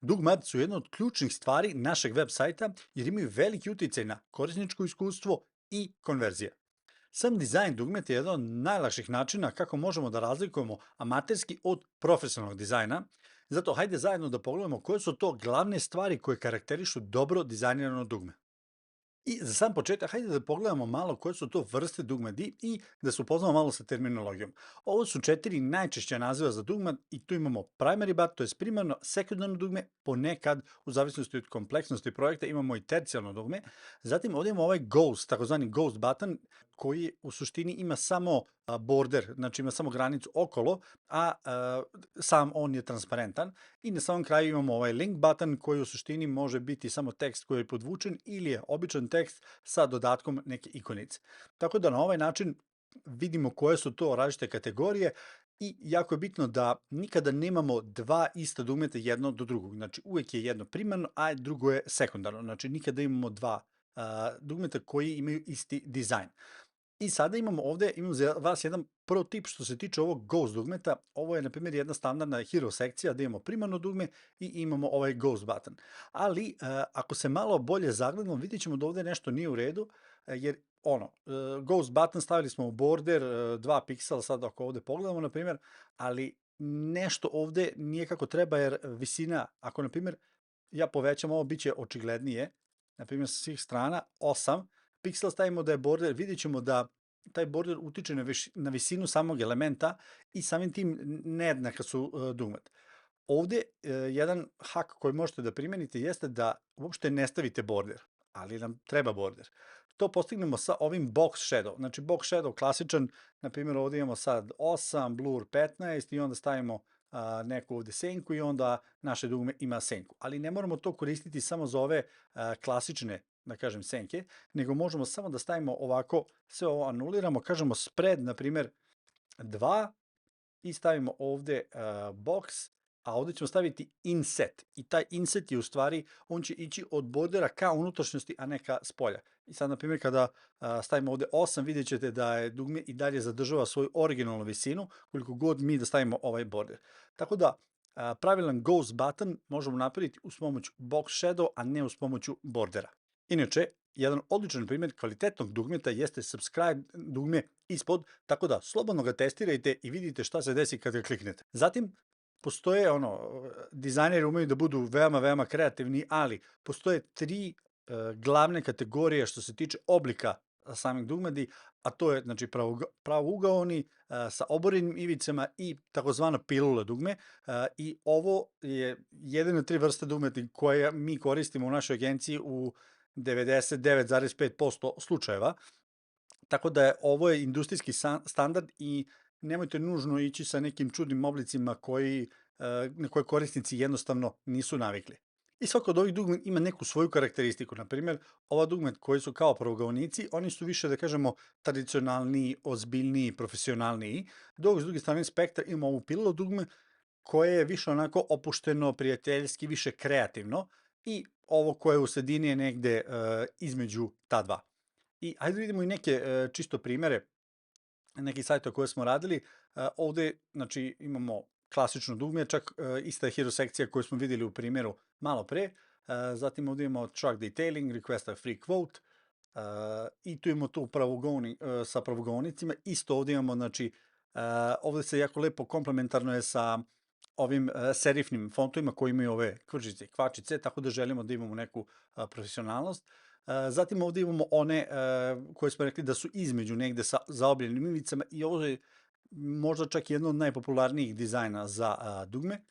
Dugmad su jedna od ključnih stvari našeg web sajta jer imaju veliki uticaj na korisničko iskustvo i konverzije. Sam dizajn dugmeta je jedan od najlakših načina kako možemo da razlikujemo amaterski od profesionalnog dizajna. Zato hajde zajedno da pogledamo koje su to glavne stvari koje karakterišu dobro dizajnirano dugme. I za sam početak, hajde da pogledamo malo koje su to vrste dugmadi i da se upoznamo malo sa terminologijom. Ovo su 4 najčešća naziva za dugmad i tu imamo primary bar, to je primarno, sekundarno dugme, ponekad, u zavisnosti od kompleksnosti projekta, imamo i tercijalno dugme. Zatim ovdje imamo ovaj ghost, takozvani ghost button, koji u suštini ima samo border, znači ima samo granicu okolo, a sam on je transparentan. I na samom kraju imamo ovaj link button koji u suštini može biti samo tekst koji je podvučen ili je običan tekst sa dodatkom neke ikonice. Tako da na ovaj način vidimo koje su to različite kategorije i jako je bitno da nikada nemamo dva ista dugmeta jedno do drugog. Znači uvek je jedno primarno, a drugo je sekundarno. Znači nikada imamo dva dugmeta koji imaju isti dizajn. I sada imamo ovde, imam za vas jedan pro tip što se tiče ovog Ghost dugmeta. Ovo je, na primjer, jedna standardna hero sekcija da imamo primarno dugme i imamo ovaj Ghost button. Ali, ako se malo bolje zagledamo, vidjet ćemo da ovde nešto nije u redu, jer Ghost button stavili smo u border 2 piksela, sad ako ovde pogledamo, na primjer, ali nešto ovde nije kako treba, jer visina, ako, na primjer, ja povećam ovo, bit će očiglednije, na primjer, sa svih strana, 8, piksel stavimo da je border, vidjet ćemo da taj border utiče na visinu samog elementa i samim tim nejednaka su dugmet. Ovde jedan hak koji možete da primenite jeste da uopšte ne stavite border, ali nam treba border. To postignemo sa ovim box shadow. Znači box shadow klasičan, na primjer ovde imamo sad 8, blur 15 i onda stavimo neku ovde senku i onda naše dugme ima senku. Ali ne moramo to koristiti samo za ove klasične, da kažem, senke, nego možemo samo da stavimo ovako, sve ovo anuliramo, kažemo spread, na primjer, 2 i stavimo ovde box, a ovde ćemo staviti inset. I taj inset je u stvari, on će ići od bordera ka unutrašnjosti, a ne ka spolja. I sad, na primjer, kada stavimo ovde 8, vidjet ćete da je dugme i dalje zadržava svoju originalnu visinu, koliko god mi da stavimo ovaj border. Tako da, pravilan ghost button možemo napraviti uz pomoću box shadow, a ne uz pomoću bordera. Inače, jedan odličan primjer kvalitetnog dugmeta jeste subscribe dugme ispod, tako da slobodno ga testirajte i vidite šta se desi kad ga kliknete. Zatim, postoje dizajneri umeju da budu veoma, veoma kreativni, ali postoje 3 glavne kategorije što se tiče oblika samih dugmadi, a to je znači pravougaoni sa oborenim ivicama i takozvana pilula dugme. I ovo je jedine 3 vrste dugmeti koje mi koristimo u našoj agenciji u 99,5% slučajeva. Tako da ovo je industrijski standard i nemojte nužno ići sa nekim čudnim oblicima na koje korisnici jednostavno nisu navikli. I svako od ovih dugme ima neku svoju karakteristiku. Na primjer, ova dugme koji su kao pravougaonici, oni su više, da kažemo, tradicionalniji, ozbiljniji, profesionalniji, dok s druge strane spektra imamo ovu pilulu dugme koje je više onako opušteno, prijateljski, više kreativno i ovo koje je u sredini je negde između ta dva. I hajde da vidimo i neke čisto primere nekih sajtova koje smo radili. Ovde, znači, imamo klasično dugme, čak ista je hero sekcija koju smo videli u primjeru malo pre. Zatim ovde imamo track detailing, request a free quote, i tu imamo tu sa pravougaonicima. Isto ovde imamo, znači, ovde se jako lepo komplementarno je sa ovim serifnim fontovima koji imaju ove kvržice i kvačice, tako da želimo da imamo neku profesionalnost. Zatim ovde imamo one koje smo rekli da su između negde sa zaobljenim ivicama i ovo je možda čak jedno od najpopularnijih dizajna za dugme.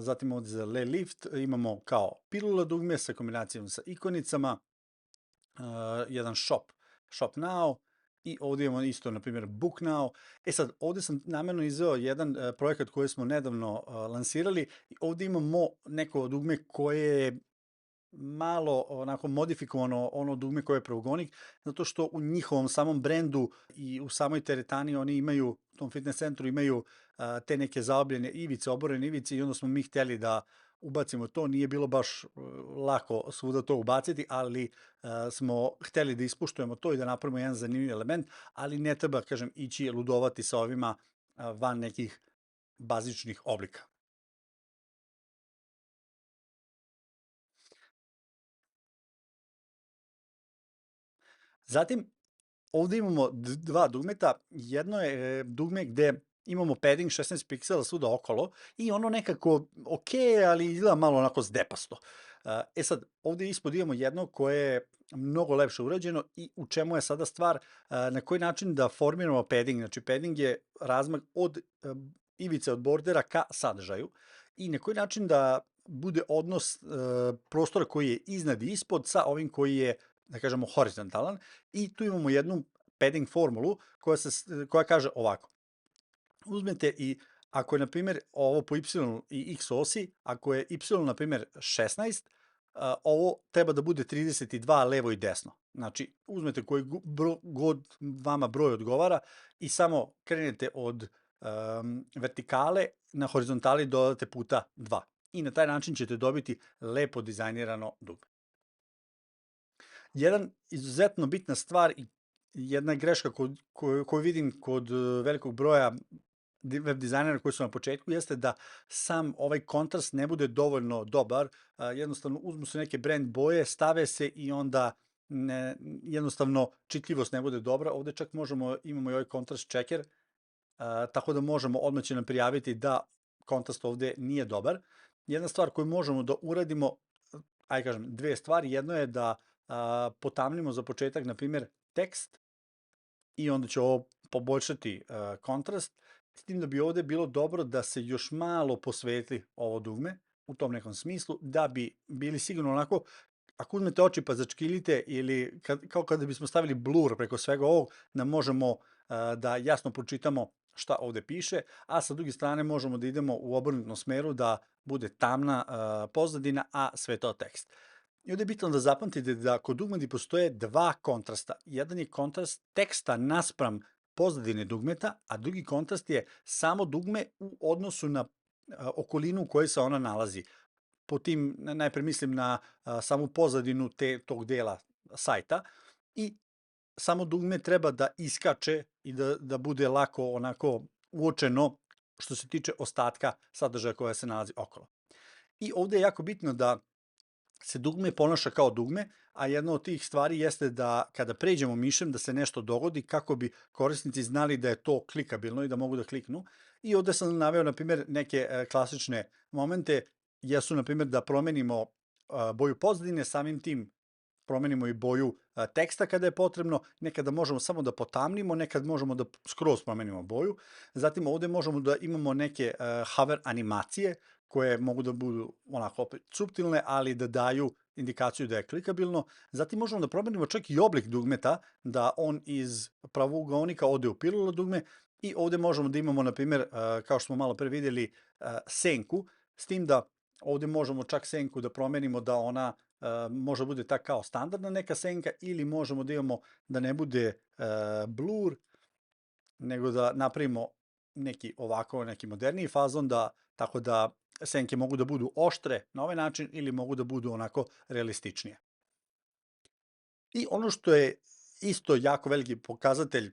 Zatim ovde za Le Lift imamo kao pilula dugme sa kombinacijom sa ikonicama, jedan shop now, i ovde imamo isto, na primjer, book now. E sad, ovde sam namerno izveo jedan projekat koji smo nedavno lansirali i ovde imamo neko dugme koje je malo onako modifikovano ono dugme koje je pravougaonik, zato što u njihovom samom brendu i u samoj teretani oni imaju, u tom fitness centru imaju te neke zaobljene ivice, oborene ivice i onda smo mi hteli da ubacimo to, nije bilo baš lako svuda to ubaciti, ali smo hteli da ispuštujemo to i da napravimo jedan zanimljiv element, ali ne treba, kažem, ići ludovati sa ovima van nekih bazičnih oblika. Zatim, ovde imamo dva dugmeta. Jedno je dugme gde imamo padding 16 piksela svuda okolo i ono nekako ok, ali izgleda malo onako zdepasto. Sad, ovde ispod imamo jedno koje je mnogo lepše urađeno i u čemu je sada stvar, na koji način da formiramo padding. Znači, padding je razmak od ivice od bordera ka sadržaju i na koji način da bude odnos prostora koji je iznad i ispod sa ovim koji je, da kažemo, horizontalan i tu imamo jednu padding formulu koja kaže ovako. Uzmete i ako je, na primjer, ovo po y i x osi, ako je y, na primjer, 16, ovo treba da bude 32 levo i desno. Znači, uzmete koji god vama broj odgovara i samo krenete od vertikale, na horizontali dodate puta 2. I na taj način ćete dobiti lepo dizajnirano dugme. Jedan izuzetno bitna stvar i jedna greška koju vidim kod velikog broja web dizajnera koji su na početku jeste da sam ovaj kontrast ne bude dovoljno dobar. Jednostavno uzmu se neke brand boje, stave se i onda jednostavno čitljivost ne bude dobra. Ovde čak imamo i ovaj kontrast checker, tako da možemo odmah će nam prijaviti da kontrast ovde nije dobar. Jedna stvar koju možemo da uradimo, ajde kažem, dve stvari. Jedno je da potamnimo za početak, na primjer, tekst i onda će ovo poboljšati kontrast, s tim da bi ovde bilo dobro da se još malo posvetli ovo dugme u tom nekom smislu, da bi bili sigurno onako, ako uzmete oči pa začkiljite ili kao kada bismo stavili blur preko svega ovog, da možemo da jasno pročitamo šta ovde piše, a sa druge strane možemo da idemo u obrnutom smeru, da bude tamna pozadina, a sve to tekst. I ovde je bitno da zapamtite da kod dugmeti postoje dva kontrasta. Jedan je kontrast teksta naspram pozadine dugmeta, a drugi kontrast je samo dugme u odnosu na okolinu u kojoj se ona nalazi. Po tim najpre mislim na samu pozadinu tog dela sajta i samo dugme treba da iskače i da bude lako onako uočeno što se tiče ostatka sadržaja koja se nalazi okolo. I ovde je jako bitno da se dugme ponaša kao dugme, a jedna od tih stvari jeste da kada pređemo mišem da se nešto dogodi kako bi korisnici znali da je to klikabilno i da mogu da kliknu. I ovde sam naveo, na primjer, neke klasične momente, jesu, na primjer, da promenimo boju pozadine, samim tim promenimo i boju teksta kada je potrebno, nekada možemo samo da potamnimo, nekad možemo da skroz promenimo boju. Zatim ovde možemo da imamo neke hover animacije koje mogu da budu onako opet suptilne, ali da daju indikaciju da je klikabilno. Zatim možemo da promenimo čak i oblik dugmeta, da on iz pravougaonika ode u pilula dugme i ovde možemo da imamo, na primjer, kao što smo malo pre vidjeli, senku, s tim da ovde možemo čak senku da promenimo da ona može da bude ta kao standardna neka senka ili možemo da imamo da ne bude blur, nego da napravimo neki moderniji fazon, tako da senke mogu da budu oštre na ovaj način ili mogu da budu onako realističnije. I ono što je isto jako veliki pokazatelj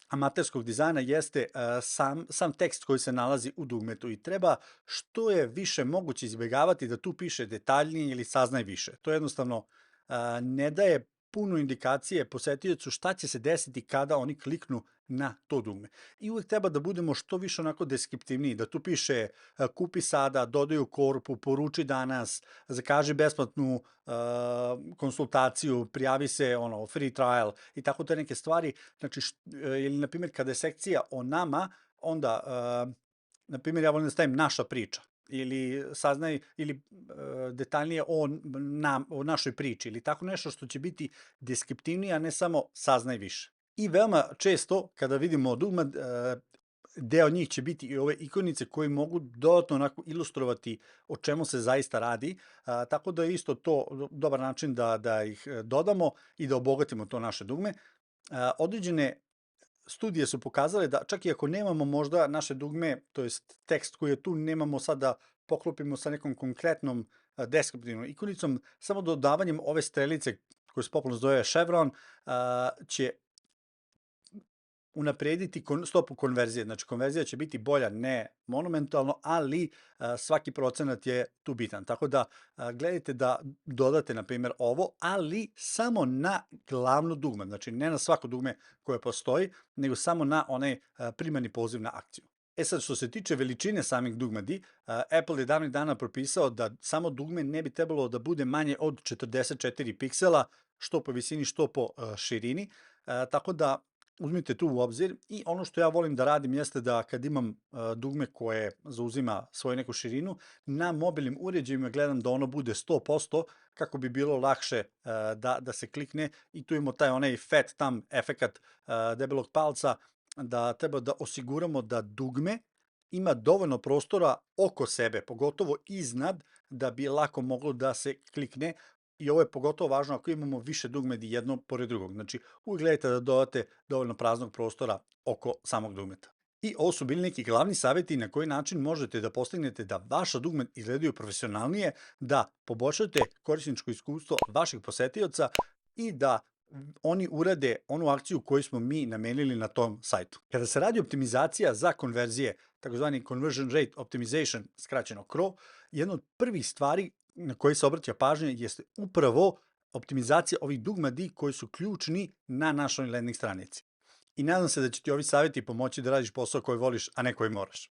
amaterskog dizajna jeste sam tekst koji se nalazi u dugmetu i treba što je više moguće izbjegavati da tu piše detaljnije ili saznaj više. To jednostavno ne daje puno indikacije posetiocu šta će se desiti kada oni kliknu na to dugme. I uvek treba da budemo što više onako deskriptivniji, da tu piše kupi sada, dodaj u korpu, poruči danas, zakaži besplatnu konsultaciju, prijavi se free trial i tako te neke stvari. Znači, ili na primjer kada je sekcija o nama, onda, na primjer, ja volim da stavim naša priča ili saznaj ili detaljnije o našoj priči ili tako nešto što će biti deskriptivnije, a ne samo saznaj više. I veoma često kada vidimo dugme, deo njih će biti i ove ikonice koje mogu dodatno onako ilustrovati o čemu se zaista radi, tako da je isto to dobar način da ih dodamo i da obogatimo to naše dugme. Određene studije su pokazale da čak i ako nemamo možda naše dugme, to jest tekst koji je tu, nemamo sad da poklopimo sa nekom konkretnom deskriptivnom ikonicom, samo dodavanjem ove strelice koje se popularno zove chevron će unaprijediti stopu konverzije. Znači, konverzija će biti bolja, ne monumentalno, ali svaki procenat je tu bitan. Tako da gledajte da dodate, na primjer, ovo, ali samo na glavno dugme. Znači, ne na svako dugme koje postoji, nego samo na onaj primarni poziv na akciju. E sad, što se tiče veličine samih dugmadi, Apple je davnih dana propisao da samo dugme ne bi trebalo da bude manje od 44 piksela, što po visini, što po širini, tako da uzmite tu u obzir. I ono što ja volim da radim jeste da kad imam dugme koje zauzima svoju neku širinu, na mobilnim uređajima gledam da ono bude 100%, kako bi bilo lakše da se klikne, i tu imamo taj onaj fat thumb efekat debelog palca, da treba da osiguramo da dugme ima dovoljno prostora oko sebe, pogotovo iznad, da bi lako moglo da se klikne. I ovo je pogotovo važno ako imamo više dugmedi jedno pored drugog. Znači, uvijek gledajte da dodate dovoljno praznog prostora oko samog dugmeta. I ovo su bili neki glavni savjeti na koji način možete da postignete da vaša dugme izgledaju profesionalnije, da poboljšate korisničko iskustvo vaših posetioca i da oni urade onu akciju koju smo mi namenili na tom sajtu. Kada se radi optimizacija za konverzije, takozvani Conversion Rate Optimization, skraćeno CRO, jedna od prvih stvari na koje se obraća pažnja jeste upravo optimizacija ovih dugmadi koji su ključni na našoj landing stranici. I nadam se da će ti ovi savjeti pomoći da radiš posao koji voliš, a ne koji moraš.